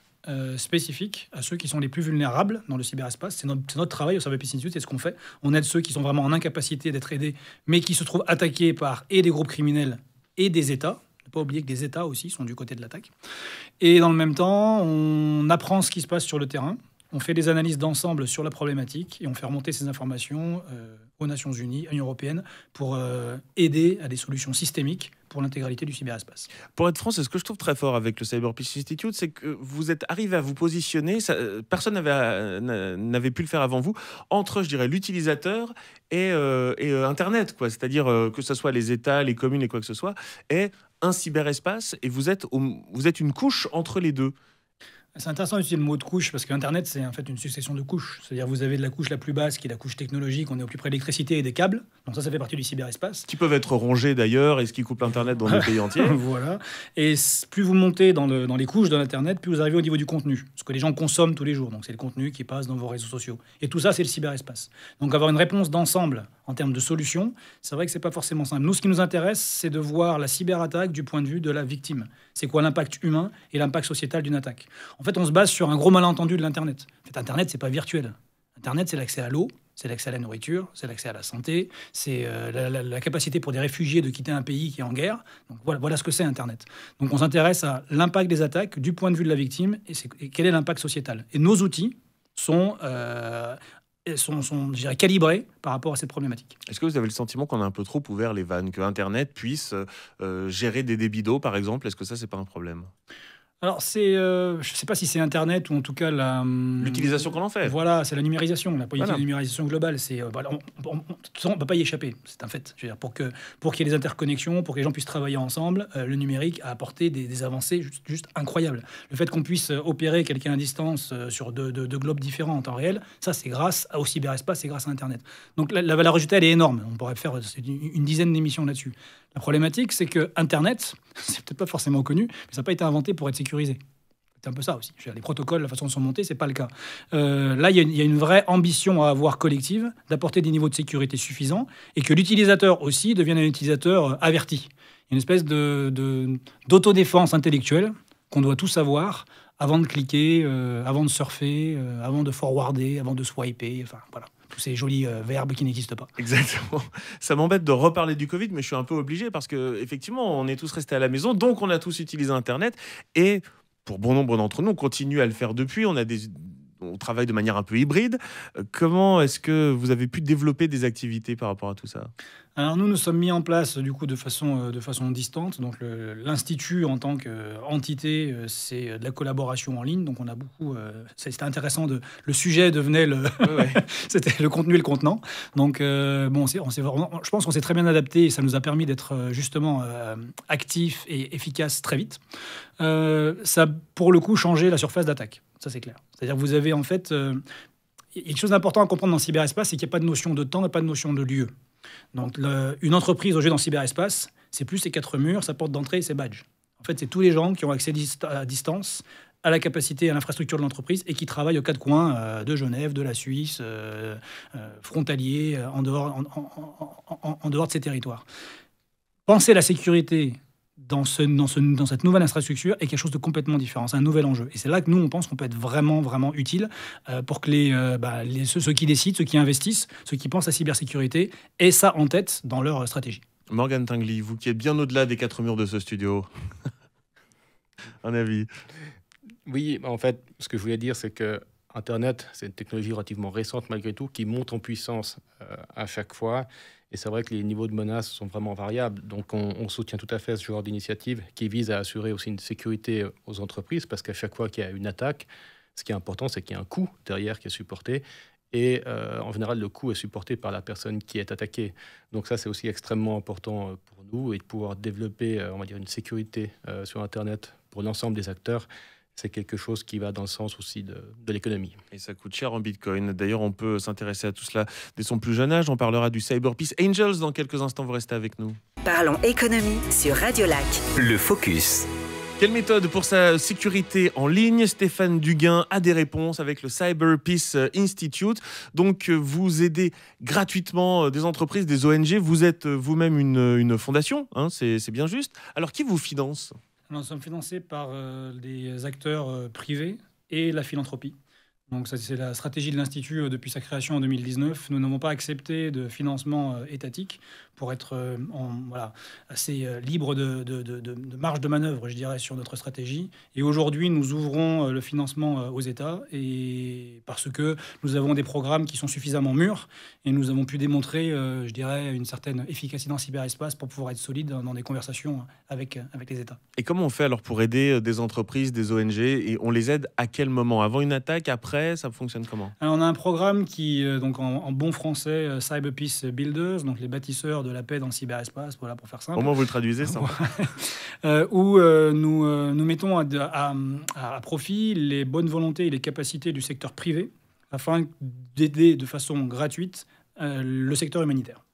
spécifiques à ceux qui sont les plus vulnérables dans le cyberespace. C'est notre travail au Cyber Peace Institute, c'est ce qu'on fait. On aide ceux qui sont vraiment en incapacité d'être aidés, mais qui se trouvent attaqués par et des groupes criminels et des États. Ne pas oublier que des États aussi sont du côté de l'attaque. Et dans le même temps, on apprend ce qui se passe sur le terrain. On fait des analyses d'ensemble sur la problématique et on fait remonter ces informations aux Nations Unies, à l'Union européenne, pour aider à des solutions systémiques pour l'intégralité du cyberespace. Pour être franc, c'est ce que je trouve très fort avec le Cyber Peace Institute, c'est que vous êtes arrivé à vous positionner, personne n'avait pu le faire avant vous, entre, je dirais, l'utilisateur et Internet, quoi. C'est-à-dire que ce soit les États, les communes et quoi que ce soit, et un cyberespace, et vous êtes une couche entre les deux. C'est intéressant d'utiliser le mot de couche parce qu'Internet, c'est en fait une succession de couches. C'est-à-dire vous avez de la couche la plus basse qui est la couche technologique, on est au plus près de l'électricité et des câbles. Donc ça fait partie du cyberespace. Qui peuvent être rongés d'ailleurs et ce qui coupe l'Internet dans des pays entiers. Voilà. Et plus vous montez dans les couches de l'Internet, plus vous arrivez au niveau du contenu. Ce que les gens consomment tous les jours. Donc c'est le contenu qui passe dans vos réseaux sociaux. Et tout ça, c'est le cyberespace. Donc avoir une réponse d'ensemble en termes de solutions, c'est vrai que c'est pas forcément simple. Nous, ce qui nous intéresse, c'est de voir la cyberattaque du point de vue de la victime. C'est quoi l'impact humain et l'impact sociétal d'une attaque? En fait, on se base sur un gros malentendu de l'Internet. En fait, Internet, c'est pas virtuel. Internet, c'est l'accès à l'eau, c'est l'accès à la nourriture, c'est l'accès à la santé, c'est la capacité pour des réfugiés de quitter un pays qui est en guerre. Donc voilà ce que c'est Internet. Donc on s'intéresse à l'impact des attaques du point de vue de la victime et quel est l'impact sociétal. Et nos outils sont je dirais, calibrés par rapport à cette problématique. Est-ce que vous avez le sentiment qu'on a un peu trop ouvert les vannes, que Internet puisse gérer des débits d'eau, par exemple? Est-ce que ça, c'est pas un problème? Alors, je ne sais pas si c'est Internet ou en tout cas l'utilisation qu'on en fait. Voilà, c'est la numérisation, la politique de numérisation globale. On ne peut pas y échapper, c'est un fait. Je veux dire, pour qu'il y ait des interconnexions, pour que les gens puissent travailler ensemble, le numérique a apporté des avancées juste incroyables. Le fait qu'on puisse opérer quelqu'un à distance sur deux globes différents en temps réel, ça, c'est grâce au cyberespace, c'est grâce à Internet. Donc, la valeur ajoutée, elle est énorme. On pourrait faire une dizaine d'émissions là-dessus. La problématique, c'est que Internet, c'est peut-être pas forcément connu, mais ça n'a pas été inventé pour être sécurisé. C'est un peu ça aussi. Les protocoles, la façon dont ils sont montés, c'est pas le cas. Là, il y a une vraie ambition à avoir collective d'apporter des niveaux de sécurité suffisants et que l'utilisateur aussi devienne un utilisateur averti. Il y a une espèce d'autodéfense intellectuelle qu'on doit tous avoir avant de cliquer, avant de surfer, avant de forwarder, avant de swiper, enfin voilà. Tous ces jolis verbes qui n'existent pas. Exactement. Ça m'embête de reparler du Covid, mais je suis un peu obligé parce que effectivement, on est tous restés à la maison, donc on a tous utilisé Internet. Et pour bon nombre d'entre nous, on continue à le faire depuis. On travaille de manière un peu hybride. Comment est-ce que vous avez pu développer des activités par rapport à tout ça? Alors nous sommes mis en place du coup de façon distante. Donc l'institut en tant qu'entité, c'est de la collaboration en ligne. Donc on a beaucoup. C'était intéressant. Le sujet devenait c'était le contenu et le contenant. Donc je pense qu'on s'est très bien adapté et ça nous a permis d'être justement actifs et efficaces très vite. Ça a pour le coup changé la surface d'attaque. Ça c'est clair. C'est-à-dire que vous avez en fait il y a quelque chose d'important à comprendre dans le cyberespace, c'est qu'il n'y a pas de notion de temps et pas de notion de lieu. Donc, une entreprise aujourd'hui dans le cyberespace, c'est plus ses 4 murs, sa porte d'entrée et ses badges. En fait, c'est tous les gens qui ont accès à distance à la capacité, à l'infrastructure de l'entreprise et qui travaillent aux 4 coins de Genève, de la Suisse, frontaliers, en dehors de ces territoires. Penser la sécurité dans cette nouvelle infrastructure est quelque chose de complètement différent. C'est un nouvel enjeu. Et c'est là que nous, on pense qu'on peut être vraiment, vraiment utile pour que ceux qui décident, ceux qui investissent, ceux qui pensent à cybersécurité aient ça en tête dans leur stratégie. Morgane Tinguely, vous qui êtes bien au-delà des 4 murs de ce studio, un avis? Oui, en fait, ce que je voulais dire, c'est que Internet, c'est une technologie relativement récente malgré tout, qui monte en puissance à chaque fois. Et c'est vrai que les niveaux de menaces sont vraiment variables. Donc on soutient tout à fait ce genre d'initiative qui vise à assurer aussi une sécurité aux entreprises, parce qu'à chaque fois qu'il y a une attaque, ce qui est important, c'est qu'il y a un coût derrière qui est supporté. Et en général, le coût est supporté par la personne qui est attaquée. Donc ça, c'est aussi extrêmement important pour nous, et de pouvoir développer, on va dire, une sécurité sur Internet pour l'ensemble des acteurs. C'est quelque chose qui va dans le sens aussi de l'économie. Et ça coûte cher en Bitcoin. D'ailleurs, on peut s'intéresser à tout cela dès son plus jeune âge. On parlera du Cyber Peace Angels dans quelques instants. Vous restez avec nous. Parlons économie sur Radio Lac. Le Focus. Quelle méthode pour sa sécurité en ligne? Stéphane Duguin a des réponses avec le Cyber Peace Institute. Donc, vous aidez gratuitement des entreprises, des ONG. Vous êtes vous-même une fondation, hein, c'est bien juste. Alors, qui vous finance? Nous sommes financés par des acteurs privés et la philanthropie. Donc ça, c'est la stratégie de l'Institut depuis sa création en 2019. Nous n'avons pas accepté de financement étatique pour être assez libre de marge de manœuvre, je dirais, sur notre stratégie. Et aujourd'hui, nous ouvrons le financement aux États, et parce que nous avons des programmes qui sont suffisamment mûrs, et nous avons pu démontrer, je dirais, une certaine efficacité en cyberespace pour pouvoir être solide dans des conversations avec les États. Et comment on fait alors pour aider des entreprises, des ONG, et on les aide à quel moment? Avant une attaque, après? Ça fonctionne comment? Alors, on a un programme qui, donc en bon français, Cyber Peace Builders, donc les bâtisseurs de la paix dans le cyberespace, voilà, pour faire simple. Au moins vous le traduisez, ça. Où nous mettons à profit les bonnes volontés et les capacités du secteur privé afin d'aider de façon gratuite le secteur humanitaire.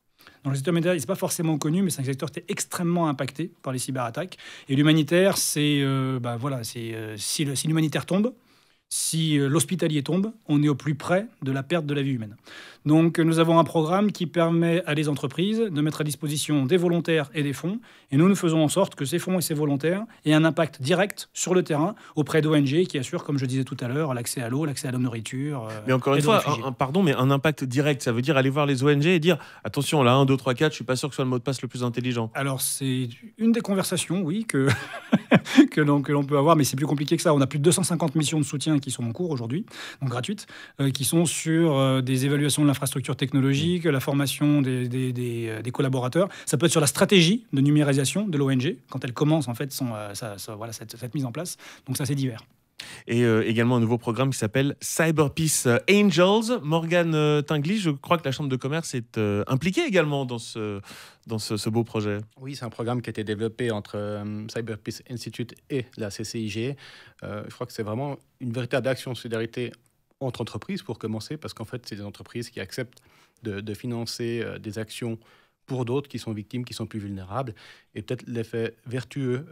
Dans le secteur humanitaire, il n'est pas forcément connu, mais c'est un secteur qui est extrêmement impacté par les cyberattaques. Et l'humanitaire, c'est si l'humanitaire tombe, si l'hospitalier tombe, on est au plus près de la perte de la vie humaine. Donc nous avons un programme qui permet à des entreprises de mettre à disposition des volontaires et des fonds. Et nous faisons en sorte que ces fonds et ces volontaires aient un impact direct sur le terrain auprès d'ONG qui assurent, comme je disais tout à l'heure, l'accès à l'eau, l'accès à la nourriture. Mais encore une fois, mais un impact direct, ça veut dire aller voir les ONG et dire attention, là, 1, 2, 3, 4, je suis pas sûr que ce soit le mot de passe le plus intelligent. Alors c'est une des conversations, oui, que l'on peut avoir, mais c'est plus compliqué que ça. On a plus de 250 missions de soutien qui sont en cours aujourd'hui, donc gratuites, qui sont sur des évaluations de l'infrastructure technologique, la formation des collaborateurs. Ça peut être sur la stratégie de numérisation de l'ONG, quand elle commence en fait cette mise en place. Donc ça, c'est divers. Et également un nouveau programme qui s'appelle Cyber Peace Angels. Morgane Tinguely, je crois que la Chambre de commerce est impliquée également dans ce beau projet. Oui, c'est un programme qui a été développé entre Cyber Peace Institute et la CCIG. Je crois que c'est vraiment une véritable action de solidarité entre entreprises pour commencer, parce qu'en fait, c'est des entreprises qui acceptent de financer des actions pour d'autres qui sont victimes, qui sont plus vulnérables. Et peut-être l'effet vertueux,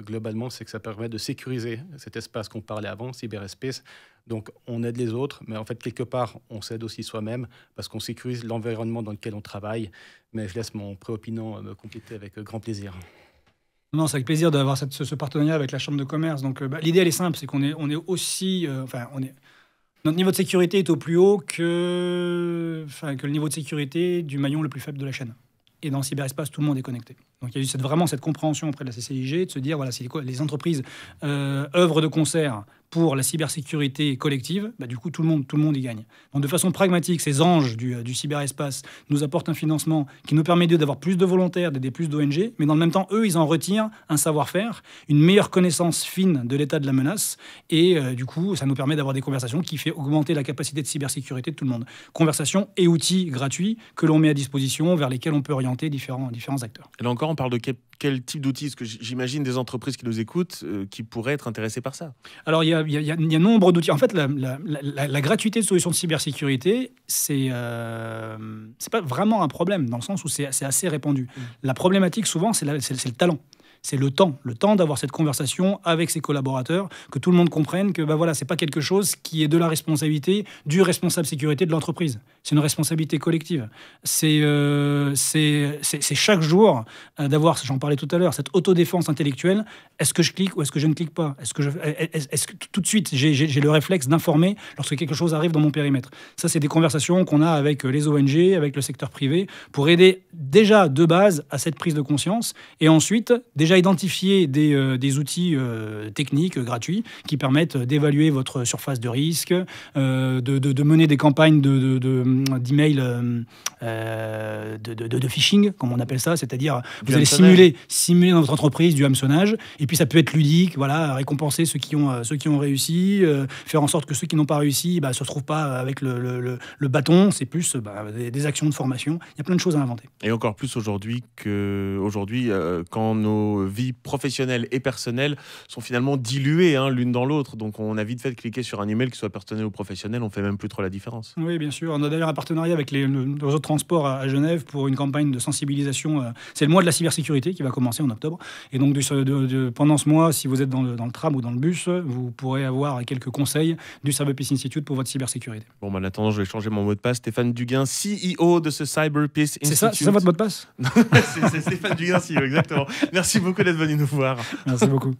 globalement, c'est que ça permet de sécuriser cet espace qu'on parlait avant, cyberespace. Donc, on aide les autres, mais en fait, quelque part, on s'aide aussi soi-même parce qu'on sécurise l'environnement dans lequel on travaille. Mais je laisse mon préopinant me compléter avec grand plaisir. Non, c'est avec plaisir d'avoir ce partenariat avec la Chambre de commerce. Donc, l'idée, elle est simple, c'est qu'on est aussi... Notre niveau de sécurité est au plus haut que le niveau de sécurité du maillon le plus faible de la chaîne. Et dans le cyberespace, tout le monde est connecté. Donc il y a eu vraiment cette compréhension auprès de la CCIG de se dire, voilà, si les entreprises œuvrent de concert pour la cybersécurité collective, du coup, tout le monde y gagne. Donc de façon pragmatique, ces anges du cyberespace nous apportent un financement qui nous permet d'avoir plus de volontaires, d'aider plus d'ONG, mais dans le même temps, eux, ils en retirent un savoir-faire, une meilleure connaissance fine de l'état de la menace, et du coup, ça nous permet d'avoir des conversations qui fait augmenter la capacité de cybersécurité de tout le monde. Conversations et outils gratuits que l'on met à disposition, vers lesquels on peut orienter différents acteurs. Et là encore, on parle de quel type d'outils? Parce que j'imagine des entreprises qui nous écoutent qui pourraient être intéressées par ça. Alors, il y a nombre d'outils. En fait, la gratuité de solutions de cybersécurité, c'est pas vraiment un problème, dans le sens où c'est assez répandu. La problématique, souvent, c'est le talent. C'est le temps d'avoir cette conversation avec ses collaborateurs, que tout le monde comprenne que c'est pas quelque chose qui est de la responsabilité du responsable sécurité de l'entreprise, c'est une responsabilité collective. C'est chaque jour d'avoir, j'en parlais tout à l'heure, cette autodéfense intellectuelle. Est-ce que je clique ou est-ce que je ne clique pas? Est-ce que tout de suite, j'ai le réflexe d'informer lorsque quelque chose arrive dans mon périmètre? Ça, c'est des conversations qu'on a avec les ONG, avec le secteur privé, pour aider déjà de base à cette prise de conscience, et ensuite déjà identifier des outils techniques gratuits qui permettent d'évaluer votre surface de risque, de mener des campagnes d'email de phishing, comme on appelle ça, c'est-à-dire vous allez simuler dans votre entreprise du hameçonnage, et puis ça peut être ludique, voilà, récompenser ceux qui ont réussi, faire en sorte que ceux qui n'ont pas réussi se retrouvent pas avec le bâton. C'est plus des actions de formation. Il y a plein de choses à inventer. Et encore plus aujourd'hui quand nos vies professionnelles et personnelles sont finalement diluées l'une dans l'autre. Donc on a vite fait de cliquer sur un email, qu'il soit personnel ou professionnel, on fait même plus trop la différence. Oui, bien sûr. On a d'ailleurs un partenariat avec le réseau de transport à Genève pour une campagne de sensibilisation. C'est le mois de la cybersécurité qui va commencer en octobre. Et donc pendant ce mois, si vous êtes dans le tram ou dans le bus, vous pourrez avoir quelques conseils du Cyber Peace Institute pour votre cybersécurité. Bon, en attendant, je vais changer mon mot de passe. Stéphane Duguin, CEO de ce Cyber Peace Institute. C'est ça votre mot de passe? C'est Stéphane Duguin, CEO, exactement. Merci beaucoup d'être venu nous voir. Merci beaucoup.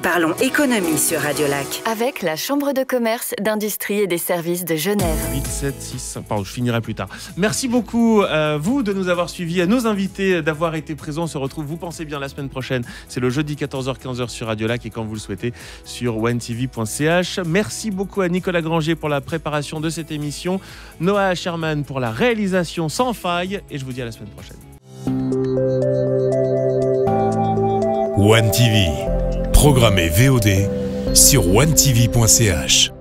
Parlons économie sur Radio Lac. Avec la Chambre de commerce, d'industrie et des services de Genève. 8, 7, 6, 5. Pardon, je finirai plus tard. Merci beaucoup à vous de nous avoir suivis, à nos invités d'avoir été présents. On se retrouve, vous pensez bien, la semaine prochaine. C'est le jeudi 14h-15h sur Radio Lac et quand vous le souhaitez sur onetv.ch. Merci beaucoup à Nicolas Granger pour la préparation de cette émission, Noah Sherman pour la réalisation sans faille, et je vous dis à la semaine prochaine. One TV, programmé VOD sur onetv.ch.